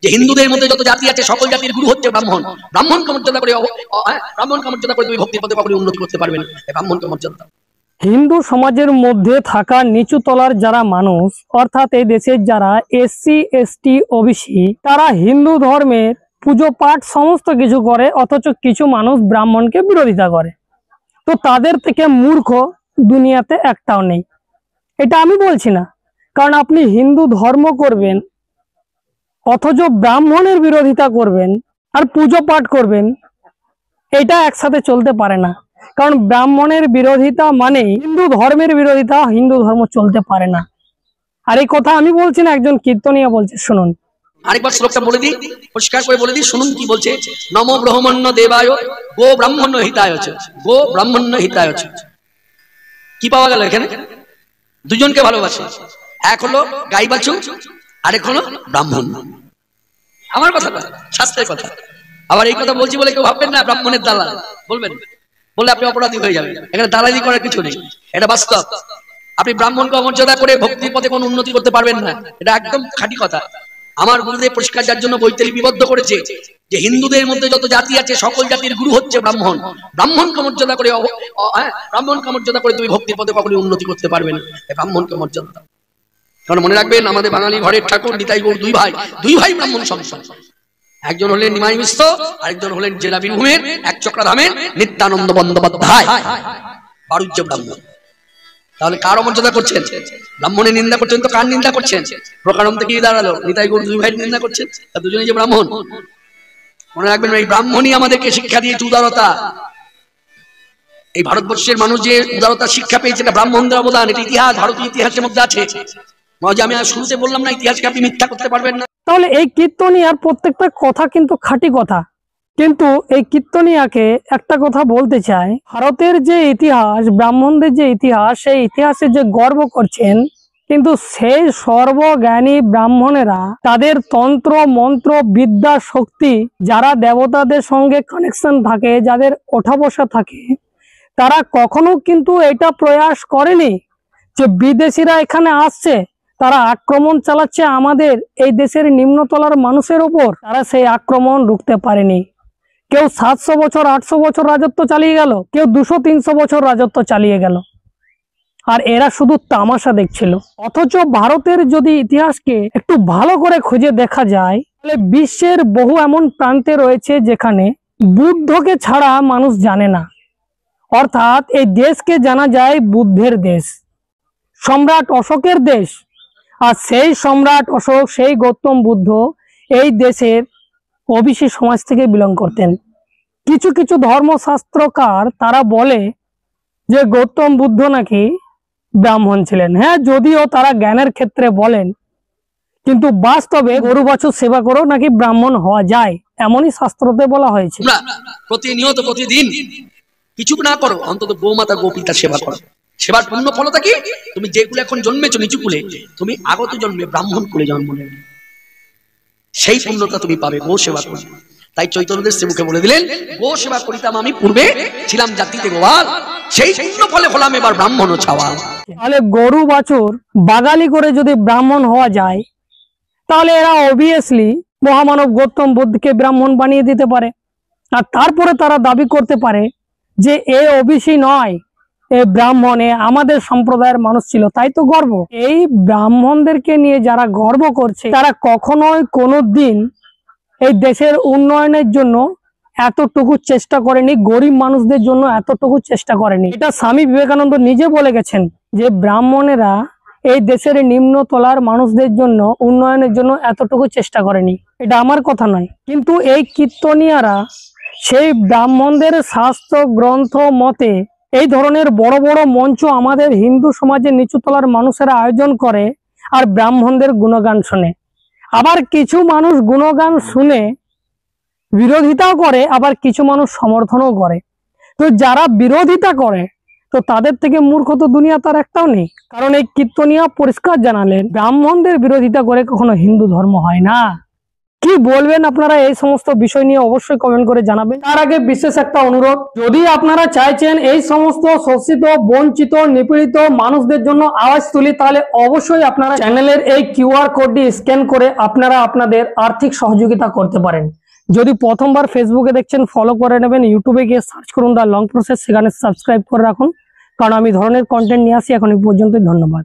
যে হিন্দুদের মধ্যে যত জাতি আছে সকল জাতির গুরু হচ্ছে ব্রাহ্মণ। ব্রাহ্মণকে মর্যাদা করে তুমি ভক্তির পথে কখনোই উন্নতি করতে পারবে না। ব্রাহ্মণকে মর্যাদা। হিন্দু সমাজের মধ্যে থাকা নিচু তলার যারা মানুষ, অর্থাৎ এই দেশের যারা এসসি এসটি ওবিসি, তারা হিন্দু ধর্মের পুজো পাঠ সমস্ত কিছু করে, অথচ কিছু মানুষ ব্রাহ্মণকে বিরোধিতা করে। তো তাদের থেকে মূর্খ দুনিয়াতে একটাও নেই। এটা আমি বলছি না, কারণ আপনি হিন্দু ধর্ম করবেন অথচ ব্রাহ্মণের বিরোধিতা করবেন আর পুজো পাঠ করবেন, এটা একসাথে চলতে পারে না। কারণ ব্রাহ্মণের বিরোধিতা মানে হিন্দু ধর্মের বিরোধিতা, হিন্দু ধর্ম চলতে পারে না। আর এই কথা আমি বলছি না, একজন কীর্তনীয় বলছে, শুনুন। আরেকবার শ্লোকটা বলে দিই, পরিষ্কার করে বলে দিই, শুনুন কি বলছে। নমো ব্রহ্মণ্য দেবায় গো ব্রাহ্মণ্য হিতায়, গো ব্রাহ্মণ্য হিতায়। কি পাওয়া গেল এখানে? দুজনকে ভালোবাসে। এক হলো গাই বাছু, আরেক হলো ব্রাহ্মণ। আমার কথা না, শাস্ত্রের কথা। আবার এই কথা বলছি বলে কেউ ভাববেন না ব্রাহ্মণের দালাল, বলবেন বললে আপনি অপরাধী হয়ে যাবেন। এখানে দালালি করার কিছু নেই, এটা বাস্তব। আপনি ব্রাহ্মণকে অমর্যাদা করে ভক্তির পথে কোনো উন্নতি করতে পারবেন না, এটা একদম খাঁটি কথা। আমার গুরুদেব পরিষ্কার যার জন্য বইতে লিপিবদ্ধ করেছে যে হিন্দুদের মধ্যে যত জাতি আছে সকল জাতির গুরু হচ্ছে ব্রাহ্মণ। ব্রাহ্মণকে মর্যাদা করে তুমি ভক্তির পথে কখনোই উন্নতি করতে পারবে না। ব্রাহ্মণকে মর্যাদা। কারণ মনে রাখবেন, আমাদের বাঙালি ঘরের ঠাকুর নিতাই গৌর দুই ভাই ব্রাহ্মণ সংসার। একজন হলেন নিমাই মিশ্র, আরেকজন হলেন জেলা বীরভূমের এক চক্রাধামের নিত্যানন্দ বন্দ্যোপাধ্যায়, বারুজ্য ব্রাহ্মণ। তাহলে কার অমর্যাদা করছেন? ব্রাহ্মণের নিন্দা করছেন তো কার নিন্দা করছেন? প্রকারম থেকে দাঁড়ালো নিতাই গৌর দুই ভাইয়ের নিন্দা করছেন, দুজনেই যে ব্রাহ্মণ। মনে রাখবেন, এই ব্রাহ্মণই আমাদেরকে শিক্ষা দিয়েছে উদারতা। এই ভারতবর্ষের মানুষ যে উদারতা শিক্ষা পেয়েছে, এটা ব্রাহ্মণদের অবদান। এটা ইতিহাস, ভারতীয় ইতিহাসের মধ্যে আছে। আমি আর শুরুতে বললাম না, ইতিহাসকে আপনি মিথ্যা করতে পারবেন না। তাহলে এই কীর্তনিয়ার প্রত্যেকটা কথা কিন্তু খাঁটি কথা। কিন্তু এই কীর্তনিয়াকে একটা কথা বলতে চাই, ভারতের যে ইতিহাস, ব্রাহ্মণদের যে ইতিহাস, সেই ইতিহাসে যে গর্ব করছেন, কিন্তু সেই সর্বজ্ঞানী ব্রাহ্মণেরা তাদের তন্ত্র মন্ত্র বিদ্যা শক্তি, যারা দেবতাদের সঙ্গে কানেকশন থাকে, যাদের ওঠা বসা থাকে, তারা কখনো কিন্তু এটা প্রয়াস করেনি যে বিদেশিরা এখানে আসছে, তারা আক্রমণ চালাচ্ছে আমাদের এই দেশের নিম্নতলার মানুষের উপর। তারা সেই আক্রমণ রুখতে পারেনি। কেউ 700 বছর 800 বছর রাজত্ব চালিয়ে গেল, কেউ 200-300 বছর রাজত্ব চালিয়ে গেল, আর এরা শুধু তামাশা দেখছিল। অথচ ভারতের যদি ইতিহাসকে একটু ভালো করে খুঁজে দেখা যায়, তাহলে বিশ্বের বহু এমন প্রান্তে রয়েছে যেখানে বুদ্ধকে ছাড়া মানুষ জানে না। অর্থাৎ এই দেশকে জানা যায় বুদ্ধের দেশ, সম্রাট অশোকের দেশ। আর সেই সম্রাট অশোক, সেই গৌতম বুদ্ধ এই দেশের ওবিসি সমাজ থেকে বিলং করতেন। কিছু কিছু ধর্মশাস্ত্রকার তারা বলে যে গৌতম বুদ্ধ নাকি ব্রাহ্মণ ছিলেন। হ্যাঁ, যদিও তারা জ্ঞানের ক্ষেত্রে বলেন, কিন্তু বাস্তবে গরু বাছুর সেবা করো নাকি ব্রাহ্মণ হওয়া যায়, এমনই শাস্ত্রতে বলা হয়েছে। প্রতিনিয়ত প্রতিদিন কিছু না করো, অন্তত গোমাতা গোপিতা সেবা করো। সেবার পূর্ণ ফলতা কি? তুমি যে কুলে এখন জন্মেছো নিচু কুলে, তুমি আগত জন্মে ব্রাহ্মণ কুলে জন্ম নেবে, সেই পূর্ণতা তুমি পাবে গো সেবা করবে। তাই চৈতন্যদেব সে মুখে বলে দিলেন, গো সেবা করিতাম আমি পূর্বে, ছিলাম জাতিতে গোয়াল, সেই পূর্ণ ফলে হলাম এবার ব্রাহ্মণ ও ছাওয়াল। তাহলে গরু বাছুর বাগালি করে যদি ব্রাহ্মণ হওয়া যায়, তাহলে এরা অবভিয়াসলি মহামানব গৌতম বুদ্ধকে ব্রাহ্মণ বানিয়ে দিতে পারে। আর তারপরে তারা দাবি করতে পারে যে এ ওবিসি নয়, এ ব্রাহ্মণ, এ আমাদের সম্প্রদায়ের মানুষ ছিল, তাই তো গর্ব। এই ব্রাহ্মণদেরকে নিয়ে যারা গর্ব করছে, তারা কখনোই কোনোদিন এই দেশের উন্নয়নের জন্য এতটুকু চেষ্টা করেনি, গরিব মানুষদের জন্য এতটুকু চেষ্টা করেনি। এটা স্বামী বিবেকানন্দ নিজে বলে গেছেন যে ব্রাহ্মণেরা এই দেশের নিম্ন তলার মানুষদের জন্য উন্নয়নের জন্য এতটুকু চেষ্টা করেনি। এটা আমার কথা নয়। কিন্তু এই কীর্তনিয়ারা সেই ব্রাহ্মণদের শাস্ত্র গ্রন্থ মতে এই ধরনের বড় বড় মঞ্চ আমাদের হিন্দু সমাজের নিচুতলার মানুষেরা আয়োজন করে আর ব্রাহ্মণদের গুণগান শুনে। আবার কিছু মানুষ গুণগান শুনে বিরোধিতাও করে, আবার কিছু মানুষ সমর্থনও করে। তো যারা বিরোধিতা করে, তো তাদের থেকে মূর্খ তো দুনিয়া তার একটাও নেই। কারণ এই কীর্তনিয়া পরিষ্কার জানালেন, ব্রাহ্মণদের বিরোধিতা করে কখনো হিন্দু ধর্ম হয় না। কি বলবেন আপনারা এই সমস্ত বিষয় নিয়ে অবশ্যই কমেন্ট করে জানাবেন। তার আগে বিশেষ একটা অনুরোধ, যদি আপনারা চাইছেন এই সমস্ত শোষিত, বঞ্চিত, নিপীড়িত মানুষদের জন্য আওয়াজ তুলি, তাহলে অবশ্যই আপনারা চ্যানেলের এই কিউআর কোডটি স্ক্যান করে আপনারা আপনাদের আর্থিক সহযোগিতা করতে পারেন। যদি প্রথমবার ফেসবুকে দেখছেন, ফলো করে নেবেন। ইউটিউবে গিয়ে সার্চ করুন দ্য লং প্রসেস, সেখানে সাবস্ক্রাইব করে রাখুন, কারণ আমি ধরনের কন্টেন্ট নিয়ে আসি। এখন এই পর্যন্তই, ধন্যবাদ।